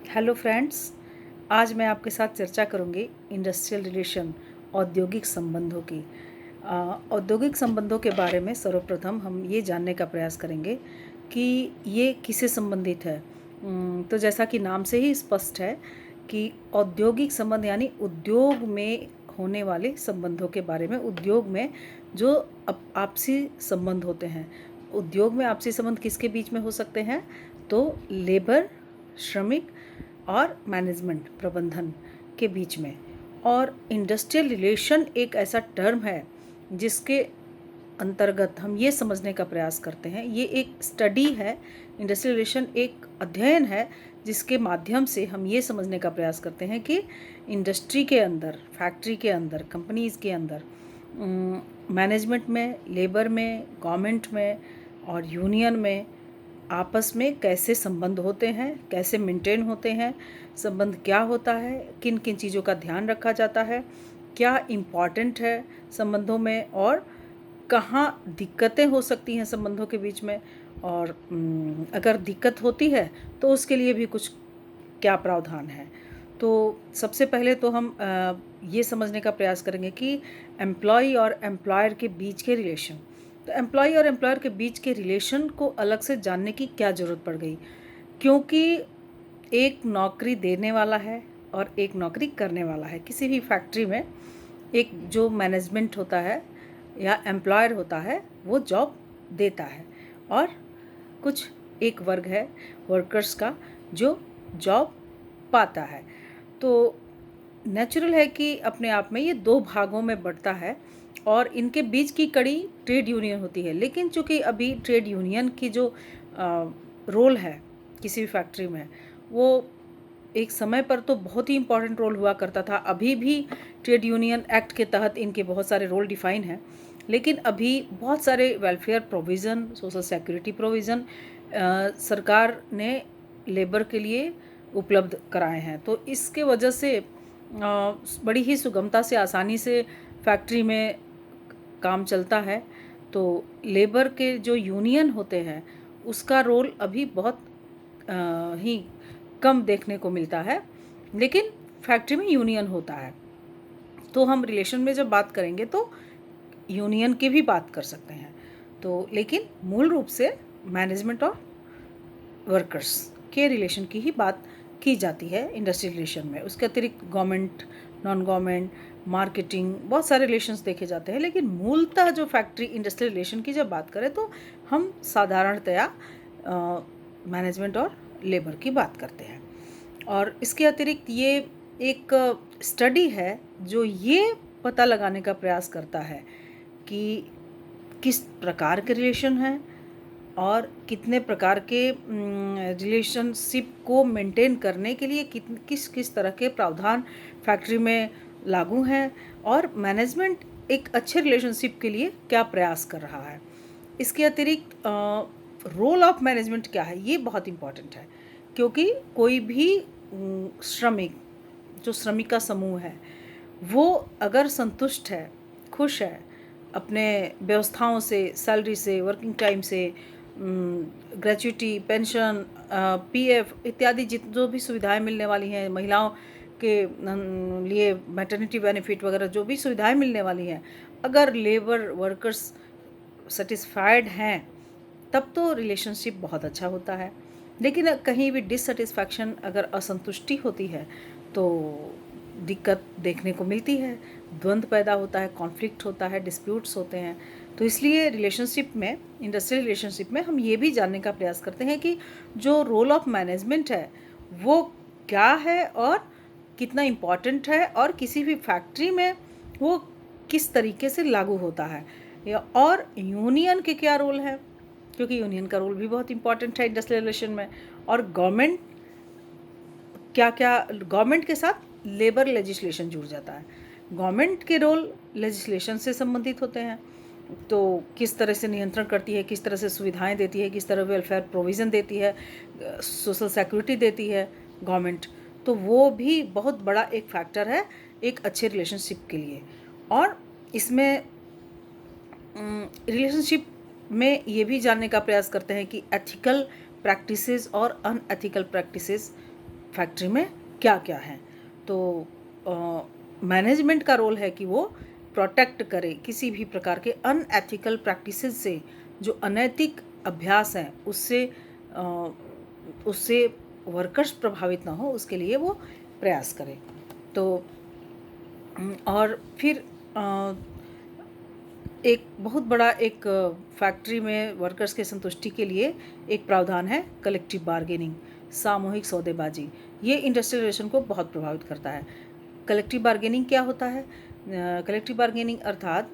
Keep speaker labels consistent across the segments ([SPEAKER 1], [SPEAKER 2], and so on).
[SPEAKER 1] Hello friends, आज मैं आपके साथ चर्चा करूंगी इंडस्ट्रियल रिलेशन, औद्योगिक संबंधों की। औद्योगिक संबंधों के बारे में सर्वप्रथम हम ये जानने का प्रयास करेंगे कि ये किससे संबंधित है। तो जैसा कि नाम से ही स्पष्ट है कि औद्योगिक संबंध यानी उद्योग में होने वाले संबंधों के बारे में। उद्योग में जो आपसी संबंध होते हैं, उद्योग में आपसी संबंध किसके बीच में हो सकते हैं? तो लेबर, श्रमिक और मैनेजमेंट, प्रबंधन के बीच में। और इंडस्ट्रियल रिलेशन एक ऐसा टर्म है जिसके अंतर्गत हम ये समझने का प्रयास करते हैं, ये एक स्टडी है। इंडस्ट्रियल रिलेशन एक अध्ययन है जिसके माध्यम से हम ये समझने का प्रयास करते हैं कि इंडस्ट्री के अंदर, फैक्ट्री के अंदर, कंपनीज़ के अंदर, मैनेजमेंट में, लेबर में, गवर्नमेंट में और यूनियन में आपस में कैसे संबंध होते हैं, कैसे मेंटेन होते हैं, संबंध क्या होता है, किन किन चीज़ों का ध्यान रखा जाता है, क्या इम्पॉर्टेंट है संबंधों में, और कहाँ दिक्कतें हो सकती हैं संबंधों के बीच में, और अगर दिक्कत होती है तो उसके लिए भी कुछ क्या प्रावधान है। तो सबसे पहले तो हम ये समझने का प्रयास करेंगे कि एम्प्लॉय और एम्प्लॉयर के बीच के रिलेशन। तो एम्प्लॉय और एम्प्लॉयर के बीच के रिलेशन को अलग से जानने की क्या ज़रूरत पड़ गई, क्योंकि एक नौकरी देने वाला है और एक नौकरी करने वाला है। किसी भी फैक्ट्री में एक जो मैनेजमेंट होता है या एम्प्लॉयर होता है वो जॉब देता है, और कुछ एक वर्ग है वर्कर्स का जो जॉब पाता है। तो नेचुरल है कि अपने आप में ये दो भागों में बढ़ता है और इनके बीच की कड़ी ट्रेड यूनियन होती है। लेकिन चूंकि अभी ट्रेड यूनियन की जो रोल है किसी भी फैक्ट्री में, वो एक समय पर तो बहुत ही इम्पॉर्टेंट रोल हुआ करता था। अभी भी ट्रेड यूनियन एक्ट के तहत इनके बहुत सारे रोल डिफाइन हैं, लेकिन अभी बहुत सारे welfare provision, social security provision सरकार ने लेबर के लिए उपलब्ध कराए हैं। तो इसके वजह से बड़ी ही सुगमता से, आसानी से फैक्ट्री में काम चलता है। तो लेबर के जो यूनियन होते हैं उसका रोल अभी बहुत ही कम देखने को मिलता है, लेकिन फैक्ट्री में यूनियन होता है। तो हम रिलेशन में जब बात करेंगे तो यूनियन की भी बात कर सकते हैं। तो लेकिन मूल रूप से मैनेजमेंट और वर्कर्स के रिलेशन की ही बात की जाती है इंडस्ट्रियल रिलेशन में। उसके अतिरिक्त गवर्नमेंट, नॉन गवर्नमेंट, मार्केटिंग, बहुत सारे रिलेशंस देखे जाते हैं। लेकिन मूलतः जो फैक्ट्री इंडस्ट्रियल रिलेशन की जब बात करें तो हम साधारणतया मैनेजमेंट और लेबर की बात करते हैं। और इसके अतिरिक्त ये एक स्टडी है जो ये पता लगाने का प्रयास करता है कि किस प्रकार के रिलेशन हैं और कितने प्रकार के रिलेशनशिप को मेंटेन करने के लिए किस किस तरह के प्रावधान फैक्ट्री में लागू हैं, और मैनेजमेंट एक अच्छे रिलेशनशिप के लिए क्या प्रयास कर रहा है। इसके अतिरिक्त रोल ऑफ मैनेजमेंट क्या है, ये बहुत इम्पॉर्टेंट है, क्योंकि कोई भी श्रमिक, जो श्रमिक का समूह है, वो अगर संतुष्ट है, खुश है अपने व्यवस्थाओं से, सैलरी से, वर्किंग टाइम से, ग्रेच्युटी, पेंशन, पीएफ इत्यादि जो भी सुविधाएं मिलने वाली हैं, महिलाओं के लिए मैटरनिटी बेनिफिट वगैरह जो भी सुविधाएं मिलने वाली हैं, अगर लेबर वर्कर्स सेटिस्फाइड हैं तब तो रिलेशनशिप बहुत अच्छा होता है। लेकिन कहीं भी डिससेटिस्फैक्शन, अगर असंतुष्टि होती है तो दिक्कत देखने को मिलती है, द्वंद्व पैदा होता है, कॉन्फ्लिक्ट होता है, डिस्प्यूट्स होते हैं। तो इसलिए रिलेशनशिप में, इंडस्ट्रियल रिलेशनशिप में हम ये भी जानने का प्रयास करते हैं कि जो रोल ऑफ मैनेजमेंट है वो क्या है और कितना इम्पॉर्टेंट है, और किसी भी फैक्ट्री में वो किस तरीके से लागू होता है, और यूनियन के क्या रोल है, क्योंकि यूनियन का रोल भी बहुत इंपॉर्टेंट है इंडस्ट्रियल रिलेशन में। और गवर्नमेंट क्या क्या, गवर्नमेंट के साथ लेबर लेजिस्लेशन जुड़ जाता है। गवर्नमेंट के रोल लेजिस्लेशन से संबंधित होते हैं, तो किस तरह से नियंत्रण करती है, किस तरह से सुविधाएं देती है, किस तरह वेलफेयर प्रोविज़न देती है, सोशल सिक्योरिटी देती है गवर्नमेंट, तो वो भी बहुत बड़ा एक फैक्टर है एक अच्छे रिलेशनशिप के लिए। और इसमें रिलेशनशिप में ये भी जानने का प्रयास करते हैं कि एथिकल प्रैक्टिसेस और अनएथिकल प्रैक्टिसेस फैक्ट्री में क्या क्या है। तो मैनेजमेंट का रोल है कि वो प्रोटेक्ट करे किसी भी प्रकार के अनएथिकल प्रैक्टिसेस से, जो अनैतिक अभ्यास हैं उससे वर्कर्स प्रभावित ना हो, उसके लिए वो प्रयास करे। तो और फिर एक बहुत बड़ा एक फैक्ट्री में वर्कर्स के संतुष्टि के लिए एक प्रावधान है कलेक्टिव बार्गेनिंग, सामूहिक सौदेबाजी। ये इंडस्ट्रियल रिलेशन को बहुत प्रभावित करता है। कलेक्टिव बार्गेनिंग क्या होता है? कलेक्टिव बार्गेनिंग अर्थात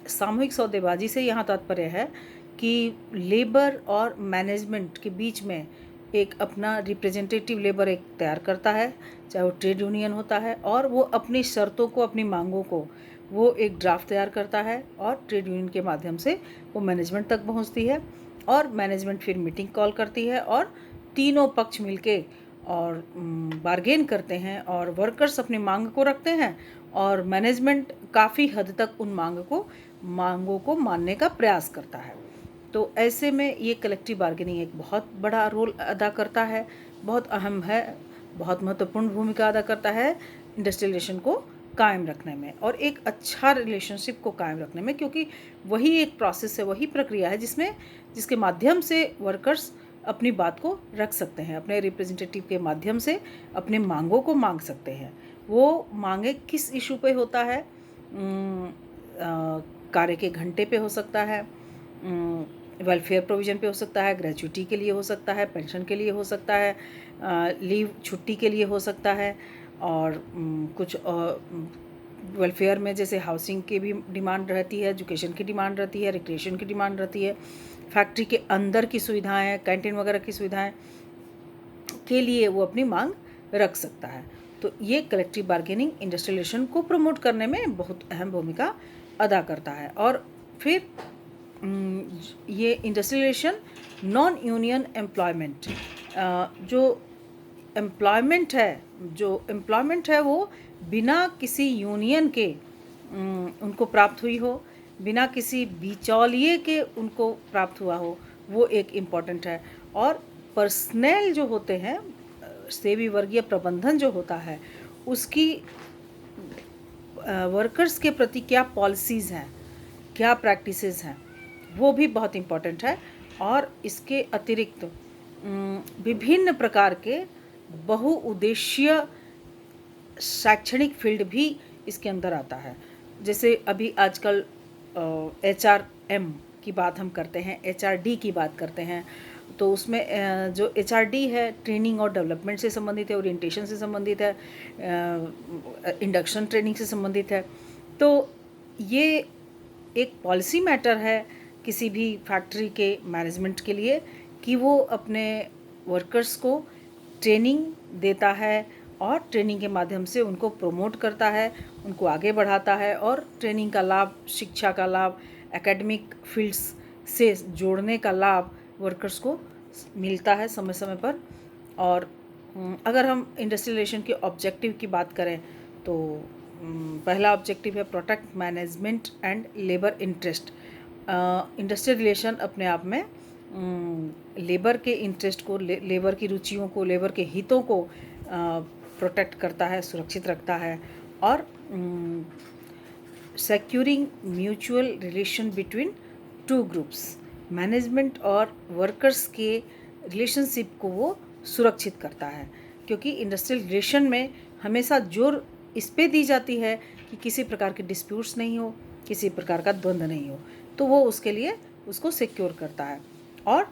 [SPEAKER 1] सामूहिक सौदेबाजी से यहाँ तात्पर्य है कि लेबर और मैनेजमेंट के बीच में एक अपना रिप्रेजेंटेटिव लेबर एक तैयार करता है, चाहे वो ट्रेड यूनियन होता है, और वो अपनी शर्तों को, अपनी मांगों को वो एक ड्राफ्ट तैयार करता है और ट्रेड यूनियन के माध्यम से वो मैनेजमेंट तक पहुंचती है, और मैनेजमेंट फिर मीटिंग कॉल करती है और तीनों पक्ष मिलके और बार्गेन करते हैं और वर्कर्स अपनी मांग को रखते हैं और मैनेजमेंट काफ़ी हद तक उन मांगों को मानने का प्रयास करता है। तो ऐसे में ये कलेक्टिव बार्गेनिंग एक बहुत बड़ा रोल अदा करता है, बहुत अहम है, बहुत महत्वपूर्ण भूमिका अदा करता है इंडस्ट्रियल रिलेशन को कायम रखने में और एक अच्छा रिलेशनशिप को कायम रखने में, क्योंकि वही एक प्रोसेस है, वही प्रक्रिया है जिसके माध्यम से वर्कर्स अपनी बात को रख सकते हैं, अपने रिप्रेजेंटेटिव के माध्यम से अपने मांगों को मांग सकते हैं। वो मांगे किस इशू पे होता है? कार्य के घंटे पे हो सकता है, वेलफेयर प्रोविज़न पे हो सकता है, ग्रेजुइटी के लिए हो सकता है, पेंशन के लिए हो सकता है, लीव छुट्टी के लिए हो सकता है, और कुछ वेलफेयर में जैसे हाउसिंग की भी डिमांड रहती है, एजुकेशन की डिमांड रहती है, रिक्रिएशन की डिमांड रहती है, फैक्ट्री के अंदर की सुविधाएं, कैंटीन वगैरह की सुविधाएं के लिए वो अपनी मांग रख सकता है। तो ये कलेक्टिव बार्गेनिंग इंडस्ट्रियल रिलेशन को प्रमोट करने में बहुत अहम भूमिका अदा करता है। और फिर ये industrial relation non union employment, जो एम्प्लॉयमेंट है वो बिना किसी यूनियन के उनको प्राप्त हुई हो, बिना किसी बिचौलिए के उनको प्राप्त हुआ हो, वो एक इम्पॉर्टेंट है। और पर्सनल जो होते हैं, सेवी वर्गीय प्रबंधन जो होता है, उसकी वर्कर्स के प्रति क्या पॉलिसीज़ हैं, क्या प्रैक्टिसेस हैं, वो भी बहुत इम्पॉर्टेंट है। और इसके अतिरिक्त विभिन्न प्रकार के बहुउद्देशीय शैक्षणिक फील्ड भी इसके अंदर आता है। जैसे अभी आजकल HRM की बात हम करते हैं, HRD की बात करते हैं, तो उसमें जो HRD है ट्रेनिंग और डेवलपमेंट से संबंधित है, ओरिएंटेशन से संबंधित है, इंडक्शन ट्रेनिंग से संबंधित है। तो ये एक पॉलिसी मैटर है किसी भी फैक्ट्री के मैनेजमेंट के लिए कि वो अपने वर्कर्स को ट्रेनिंग देता है और ट्रेनिंग के माध्यम से उनको प्रमोट करता है, उनको आगे बढ़ाता है, और ट्रेनिंग का लाभ, शिक्षा का लाभ, एकेडमिक फील्ड्स से जोड़ने का लाभ वर्कर्स को मिलता है समय समय पर। और अगर हम इंडस्ट्रियल रिलेशन के ऑब्जेक्टिव की बात करें तो पहला ऑब्जेक्टिव है protect management and labour interest. Industrial relation अपने आप में लेबर के इंटरेस्ट को, लेबर की रुचियों को, लेबर के हितों को प्रोटेक्ट करता है, सुरक्षित रखता है, और securing mutual relation between two groups, management और वर्कर्स के रिलेशनशिप को वो सुरक्षित करता है। क्योंकि इंडस्ट्रियल रिलेशन में हमेशा जोर इस पे दी जाती है कि किसी प्रकार के डिस्प्यूट्स नहीं हो, किसी प्रकार का द्वंद्व नहीं हो, तो वो उसके लिए उसको सिक्योर करता है। और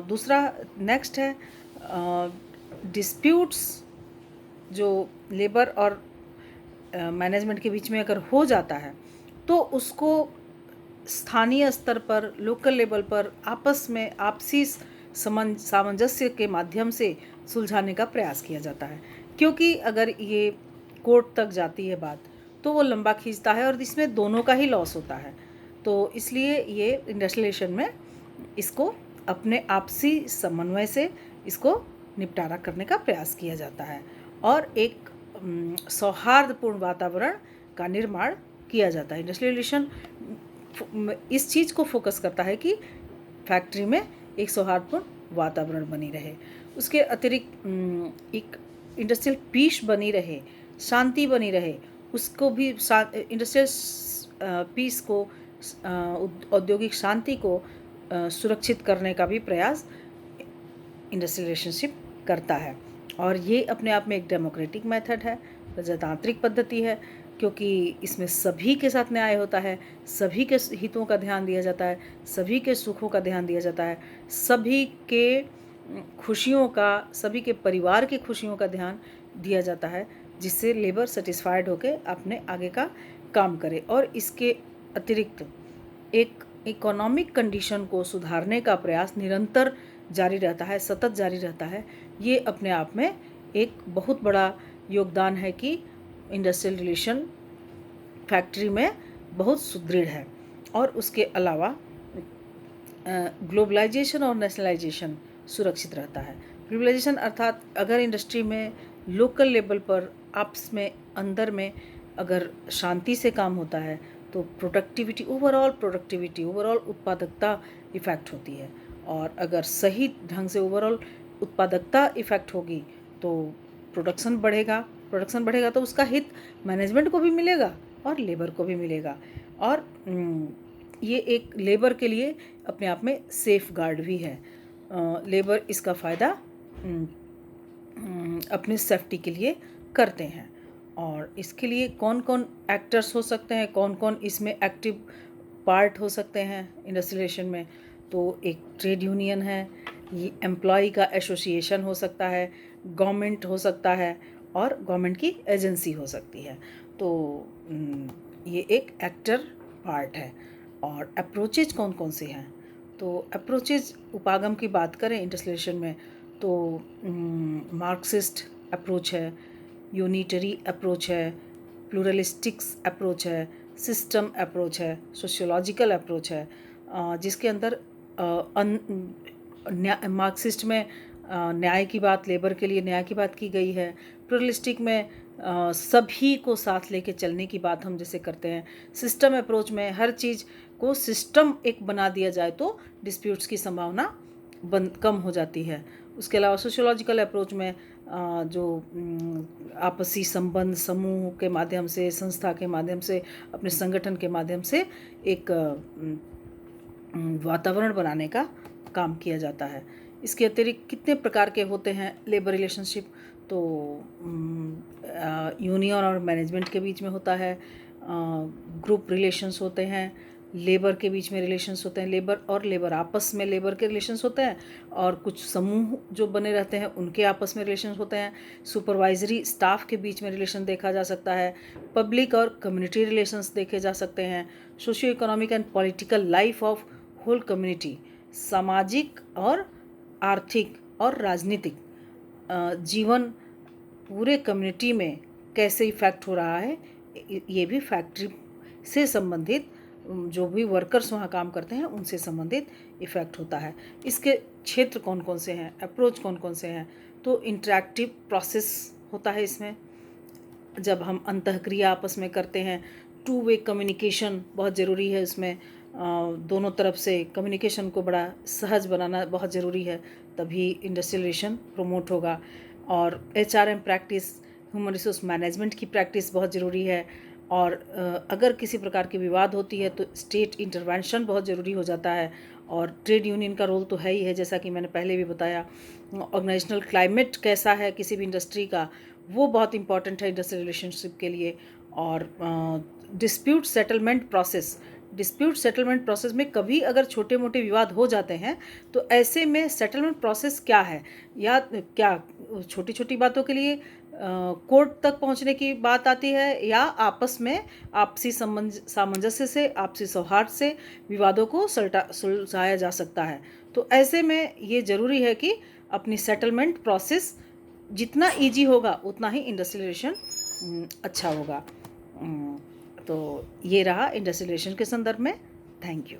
[SPEAKER 1] दूसरा नेक्स्ट है डिस्प्यूट्स जो लेबर और मैनेजमेंट के बीच में अगर हो जाता है तो उसको स्थानीय स्तर पर, लोकल लेवल पर आपस में आपसी सामंजस्य के माध्यम से सुलझाने का प्रयास किया जाता है। क्योंकि अगर ये कोर्ट तक जाती है बात तो वो लंबा खींचता है और इसमें दोनों का ही लॉस होता है। तो इसलिए ये इंडस्ट्रियल रिलेशन में इसको अपने आपसी समन्वय से इसको निपटारा करने का प्रयास किया जाता है और एक सौहार्दपूर्ण वातावरण का निर्माण किया जाता है। इंडस्ट्रियल रिलेशन इस चीज़ को फोकस करता है कि फैक्ट्री में एक सौहार्दपूर्ण वातावरण बनी रहे। उसके अतिरिक्त एक इंडस्ट्रियल पीस बनी रहे, शांति बनी रहे, उसको भी इंडस्ट्रियल पीस को, औद्योगिक शांति को सुरक्षित करने का भी प्रयास इंडस्ट्रियल रिलेशनशिप करता है। और ये अपने आप में एक डेमोक्रेटिक मेथड है, प्रजातांत्रिक पद्धति है, क्योंकि इसमें सभी के साथ न्याय होता है, सभी के हितों का ध्यान दिया जाता है, सभी के सुखों का ध्यान दिया जाता है, सभी के खुशियों का, सभी के परिवार की खुशियों का ध्यान दिया जाता है, जिससे लेबर सेटिस्फाइड होकर अपने आगे का काम करे। और इसके अतिरिक्त एक इकोनॉमिक कंडीशन को सुधारने का प्रयास निरंतर जारी रहता है, सतत जारी रहता है। ये अपने आप में एक बहुत बड़ा योगदान है कि इंडस्ट्रियल रिलेशन फैक्ट्री में बहुत सुदृढ़ है। और उसके अलावा ग्लोबलाइजेशन और नेशनलाइजेशन सुरक्षित रहता है। ग्लोबलाइजेशन अर्थात अगर इंडस्ट्री में लोकल लेवल पर आपस में अंदर में अगर शांति से काम होता है तो ओवरऑल उत्पादकता इफ़ेक्ट होती है। और अगर सही ढंग से ओवरऑल उत्पादकता इफ़ेक्ट होगी तो प्रोडक्शन बढ़ेगा तो उसका हित मैनेजमेंट को भी मिलेगा और लेबर को भी मिलेगा। और ये एक लेबर के लिए अपने आप में सेफ गार्ड भी है। लेबर इसका फ़ायदा अपने सेफ्टी के लिए करते हैं। और इसके लिए कौन कौन एक्टर्स हो सकते हैं, कौन कौन इसमें एक्टिव पार्ट हो सकते हैं इंडस्ट्रियलाइजेशन में, तो एक ट्रेड यूनियन है, ये एम्प्लॉय का एसोसिएशन हो सकता है, गवर्नमेंट हो सकता है और गवर्नमेंट की एजेंसी हो सकती है। तो ये एक एक्टर पार्ट है। और अप्रोचेज कौन कौन से हैं, तो अप्रोचेज उपागम की बात करें इंडस्ट्रियलाइजेशन में तो मार्क्सिस्ट अप्रोच है, यूनिटरी अप्रोच है, प्लूरलिस्टिक्स अप्रोच है, सिस्टम अप्रोच है, सोशियोलॉजिकल अप्रोच है, जिसके अंदर मार्क्सिस्ट में न्याय की बात, लेबर के लिए न्याय की बात की गई है। प्लूरलिस्टिक में सभी को साथ लेके चलने की बात हम जैसे करते हैं। सिस्टम अप्रोच में हर चीज़ को सिस्टम एक बना दिया जाए तो डिस्प्यूट्स की संभावना कम हो जाती है। उसके अलावा सोशियोलॉजिकल अप्रोच में जो आपसी संबंध समूह के माध्यम से, संस्था के माध्यम से, अपने संगठन के माध्यम से एक वातावरण बनाने का काम किया जाता है। इसके अतिरिक्त कितने प्रकार के होते हैं लेबर रिलेशनशिप, तो यूनियन और मैनेजमेंट के बीच में होता है, ग्रुप रिलेशंस होते हैं, लेबर के बीच में रिलेशंस होते हैं, लेबर और लेबर आपस में लेबर के रिलेशंस होते हैं, और कुछ समूह जो बने रहते हैं उनके आपस में रिलेशंस होते हैं, सुपरवाइजरी स्टाफ के बीच में रिलेशन देखा जा सकता है, पब्लिक और कम्युनिटी रिलेशंस देखे जा सकते हैं, socio economic and political life of whole community, सामाजिक और आर्थिक और राजनीतिक जीवन पूरे कम्युनिटी में कैसे इफ़ेक्ट हो रहा है, ये भी फैक्ट्री से संबंधित जो भी वर्कर्स वहाँ काम करते हैं उनसे संबंधित इफ़ेक्ट होता है। इसके क्षेत्र कौन कौन से हैं, अप्रोच कौन कौन से हैं, तो इंटरैक्टिव प्रोसेस होता है इसमें, जब हम अंतःक्रिया आपस में करते हैं, टू वे कम्युनिकेशन बहुत ज़रूरी है इसमें, दोनों तरफ से कम्युनिकेशन को बड़ा सहज बनाना बहुत ज़रूरी है, तभी इंडस्ट्रियल रिलेशन प्रमोट होगा। और HRM practice, human resource management की प्रैक्टिस बहुत ज़रूरी है। और अगर किसी प्रकार की विवाद होती है तो स्टेट इंटरवेंशन बहुत ज़रूरी हो जाता है। और ट्रेड यूनियन का रोल तो है ही है, जैसा कि मैंने पहले भी बताया। ऑर्गेनाइजेशनल क्लाइमेट कैसा है किसी भी इंडस्ट्री का, वो बहुत इंपॉर्टेंट है इंडस्ट्रियल रिलेशनशिप के लिए। और डिस्प्यूट सेटलमेंट प्रोसेस में कभी अगर छोटे मोटे विवाद हो जाते हैं तो ऐसे में सेटलमेंट प्रोसेस क्या है, या क्या छोटी छोटी बातों के लिए कोर्ट तक पहुंचने की बात आती है, या आपस में आपसी सामंजस्य से, आपसी सौहार्द से विवादों को सुलझाया जा सकता है। तो ऐसे में ये ज़रूरी है कि अपनी सेटलमेंट प्रोसेस जितना ईजी होगा उतना ही इंडस्ट्रियल रिलेशन अच्छा होगा। तो ये रहा इंडस्ट्रियल रिलेशन के संदर्भ में। Thank you.